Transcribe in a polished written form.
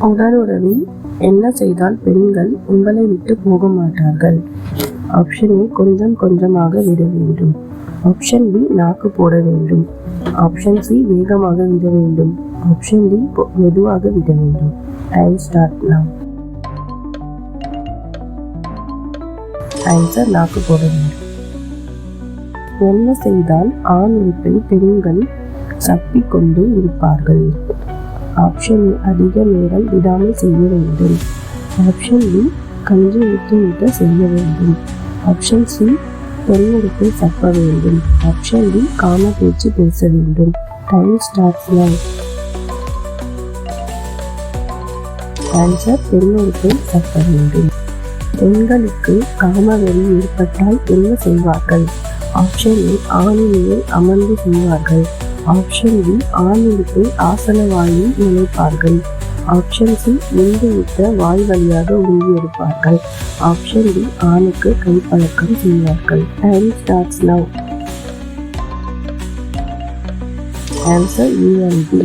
உடலுறவில் என்ன செய்தால் பெண்கள் உங்களை விட்டு போக மாட்டார்கள்? ஆப்ஷன் ஏ, கொஞ்சம் கொஞ்சமாக விட வேண்டும். ஆப்ஷன் பி, நாக்கு போட வேண்டும். ஆப்ஷன் சி, வேகமாக விட வேண்டும். ஆப்ஷன் டி, மெதுவாக விட வேண்டும். Time start now. ஆன்சர், நாக்கு போட வேண்டும். என்ன செய்தால் ஆண் உறுப்பை பெண்கள் சப்பிக்கொண்டே இருப்பார்கள்? ஆப்ஷன் ஏ, அதிக நேரம் விடாமல் செய்ய வேண்டும். ஆப்ஷன் பி, கஞ்சி ஊட்ட செய்ய வேண்டும். ஆப்ஷன் சி, பெண்ணுறுப்பை சப்ப வேண்டும். ஆப்ஷன் டி, காம பேச்சு பேச வேண்டும். Time starts now. ஆன்சர், பெண்ணுறுப்பை சப்ப வேண்டும். பெண்களுக்கு காமவெறி ஏற்பட்டால் என்ன செய்வார்கள்? ஆப்ஷன் ஏ, ஆணின் மேல் அமர்ந்து செய்வார்கள். ஆப்ஷன் பி, ஆணுறுப்பை ஆசன வாயில் நினைப்பார்கள். ஆப்ஷன் சி, விந்து விட்ட வாய் வழியாக உந்தி எடுப்பார்கள். ஆப்ஷன் டி, ஆணுக்கு கைப்பழக்கம் செய்வார்கள். Time starts now. Answer A and B.